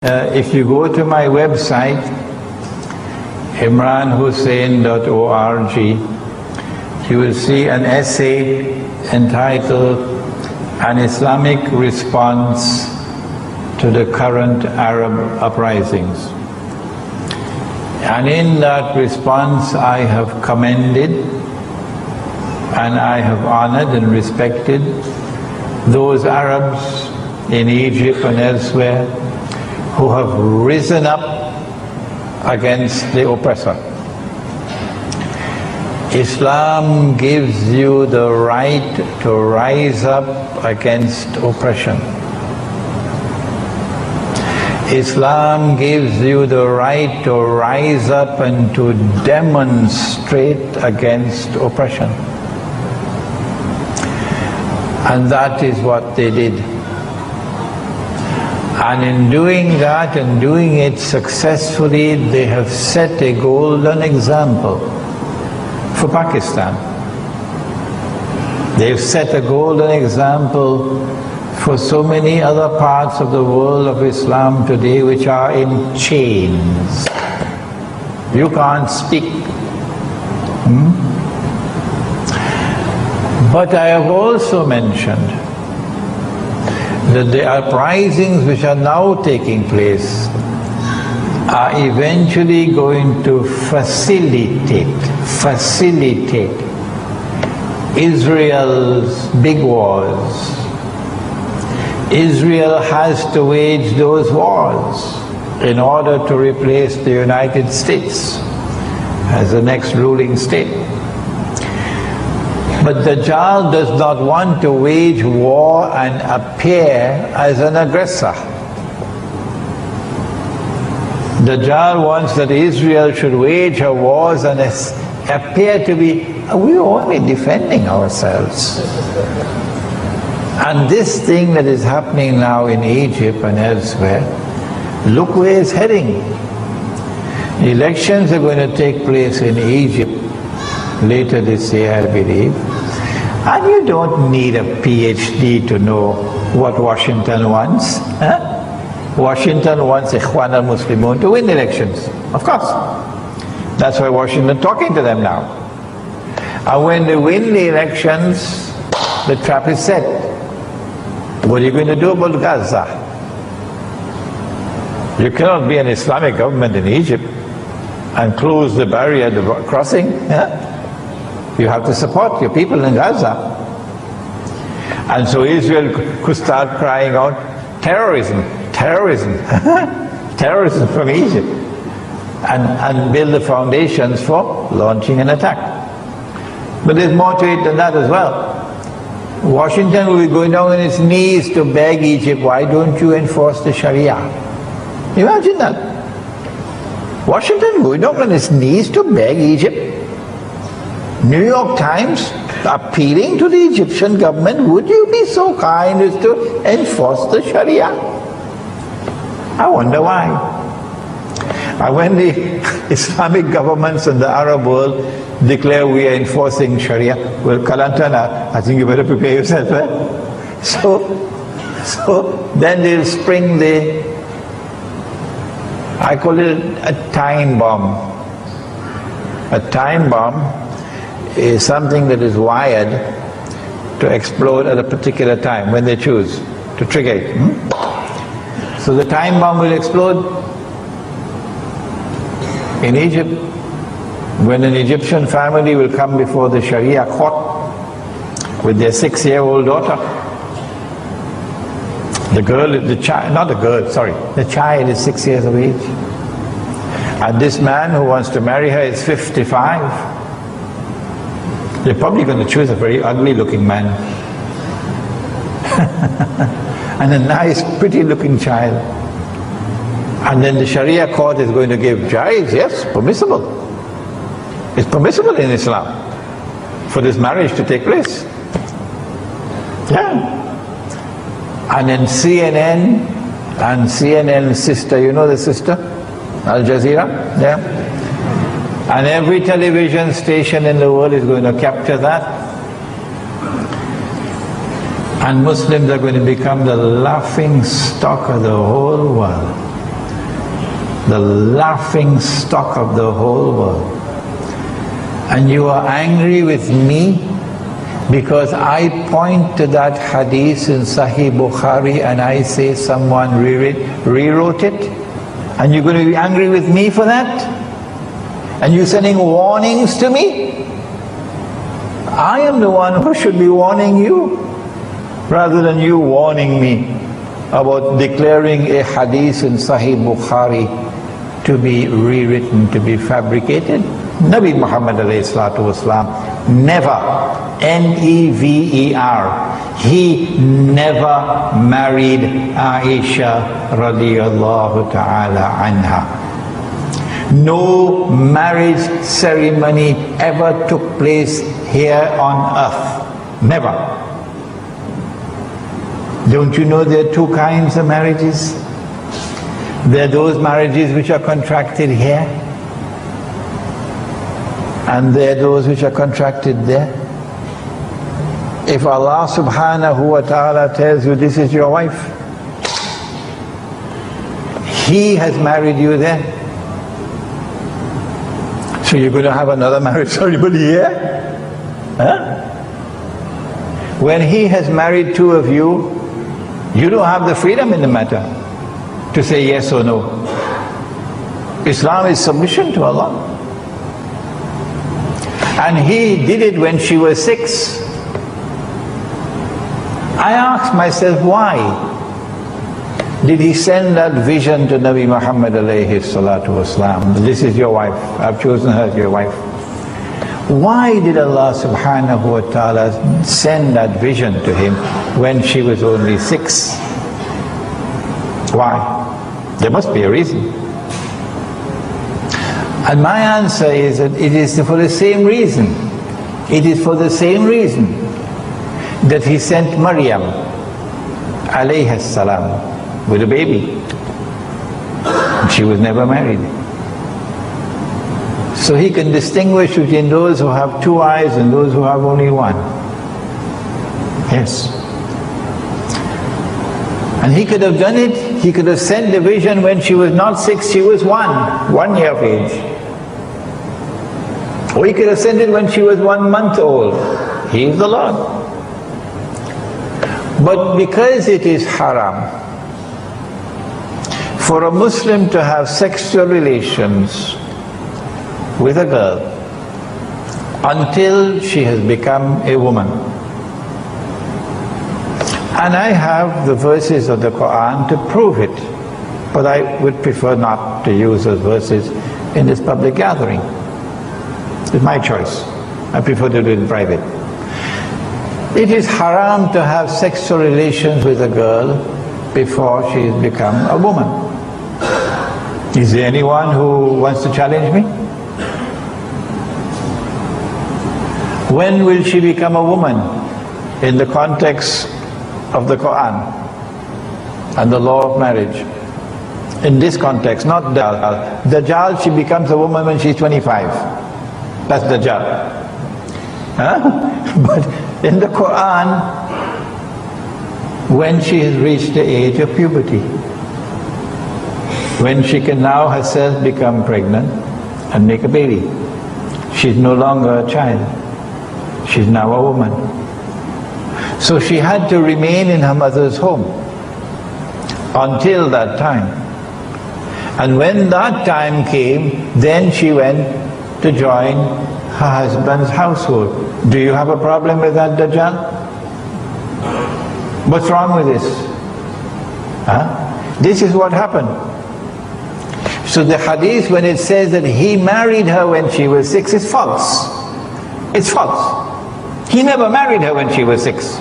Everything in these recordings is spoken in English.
If you go to my website, imranhussain.org, you will see an essay entitled An Islamic Response to the Current Arab Uprisings. And in that response I have commended and I have honored and respected those Arabs in Egypt and elsewhere who have risen up against the oppressor. Islam gives you the right to rise up against oppression. Islam gives you the right to rise up and to demonstrate against oppression. And that is what they did. And in doing that and doing it successfully, they have set a golden example for Pakistan. They've set a golden example for so many other parts of the world of Islam today which are in chains. You can't speak. But I have also mentioned that the uprisings which are now taking place are eventually going to facilitate Israel's big wars. Israel has to wage those wars in order to replace the United States as the next ruling state. But Dajjal does not want to wage war and appear as an aggressor. Dajjal wants that Israel should wage her wars and appear to be, we're only defending ourselves. And this thing that is happening now in Egypt and elsewhere, look where it's heading. Elections are going to take place in Egypt later this year, I believe. And you don't need a PhD to know what Washington wants. Washington wants Ikhwan al-Muslimun to win elections, of course. That's why Washington is talking to them now. And when they win the elections, the trap is set. What are you going to do about Gaza? You cannot be an Islamic government in Egypt and close the barrier, the crossing. You have to support your people in Gaza. And so Israel could start crying out, terrorism, terrorism, terrorism from Egypt, and build the foundations for launching an attack. But there's more to it than that as well. Washington will be going down on its knees to beg Egypt, why don't you enforce the Sharia? Imagine that. Washington going down on its knees to beg Egypt. New York Times appealing to the Egyptian government, would you be so kind as to enforce the Sharia? I wonder why. And when the Islamic governments in the Arab world declare we are enforcing Sharia, well, Kalantana, I think you better prepare yourself. So then they'll spring I call it a time bomb. A time bomb is something that is wired to explode at a particular time when they choose to trigger it. So the time bomb will explode in Egypt when an Egyptian family will come before the Sharia court with their 6-year-old daughter. The child is 6 years of age. And this man who wants to marry her is 55. They're probably going to choose a very ugly looking man. And a nice, pretty looking child. And then the Sharia court is going to give jais, yes, permissible. It's permissible in Islam for this marriage to take place. Yeah. And then CNN's sister, you know the sister? Al Jazeera? Yeah. And every television station in the world is going to capture that. And Muslims are going to become the laughing stock of the whole world. the laughing stock of the whole world. And you are angry with me because I point to that hadith in Sahih Bukhari and I say someone rewrote it? And you're going to be angry with me for that? And you're sending warnings to me? I am the one who should be warning you, rather than you warning me about declaring a hadith in Sahih Bukhari to be rewritten, to be fabricated. Nabi Muhammad ﷺ never, N-E-V-E-R, he never married Aisha radiyallahu ta'ala anha. No marriage ceremony ever took place here on earth. Never. Don't you know there are two kinds of marriages? There are those marriages which are contracted here, and there are those which are contracted there. If Allah subhanahu wa ta'ala tells you this is your wife, He has married you there. So you're going to have another marriage ceremony here? Huh? When He has married two of you, you don't have the freedom in the matter to say yes or no. Islam is submission to Allah. And He did it when she was 6. I asked myself, why did He send that vision to Nabi Muhammad alayhi salatu wasalam? This is your wife, I've chosen her as your wife. Why did Allah subhanahu wa ta'ala send that vision to him when she was only 6? Why? There must be a reason. And my answer is that it is for the same reason. It is for the same reason that He sent Maryam alayhi salam with a baby. And she was never married. So He can distinguish between those who have two eyes and those who have only one. Yes. And He could have done it, He could have sent the vision when she was not 6, she was 1 year of age. Or He could have sent it when she was 1 month old. He is the Lord. But because it is haram for a Muslim to have sexual relations with a girl until she has become a woman. And I have the verses of the Quran to prove it, but I would prefer not to use those verses in this public gathering. It's my choice. I prefer to do it in private. It is haram to have sexual relations with a girl before she has become a woman. Is there anyone who wants to challenge me? When will she become a woman in the context of the Quran and the law of marriage? In this context, not Dajjal. Dajjal, she becomes a woman when she's 25. That's Dajjal. Huh? But in the Quran, when she has reached the age of puberty, when she can now herself become pregnant and make a baby, she's no longer a child. She's now a woman. So she had to remain in her mother's home until that time. And when that time came, then she went to join her husband's household. Do you have a problem with that, Dajjal? What's wrong with this? Huh? This is what happened. So the hadith, when it says that he married her when she was 6, is false. It's false. He never married her when she was 6.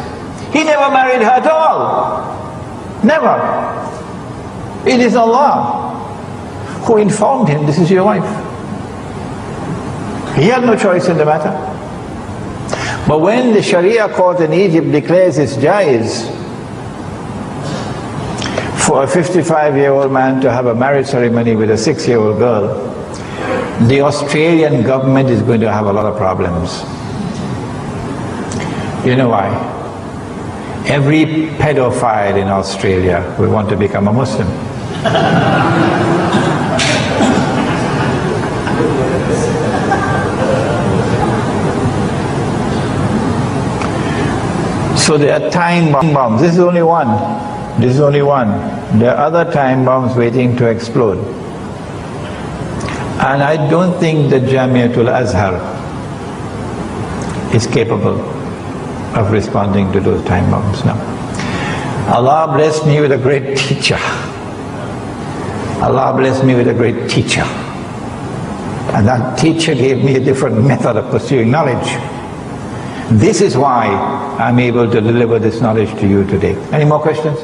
He never married her at all. Never. It is Allah who informed him, this is your wife. He had no choice in the matter. But when the Sharia court in Egypt declares it's jaiz for a 55-year-old man to have a marriage ceremony with a 6-year-old girl, the Australian government is going to have a lot of problems. You know why? Every pedophile in Australia will want to become a Muslim. So there are time bombs. This is only one. This is only one. There are other time bombs waiting to explode. And I don't think the Jamiatul Azhar is capable of responding to those time bombs now. Allah blessed me with a great teacher. Allah blessed me with a great teacher. And that teacher gave me a different method of pursuing knowledge. This is why I'm able to deliver this knowledge to you today. Any more questions?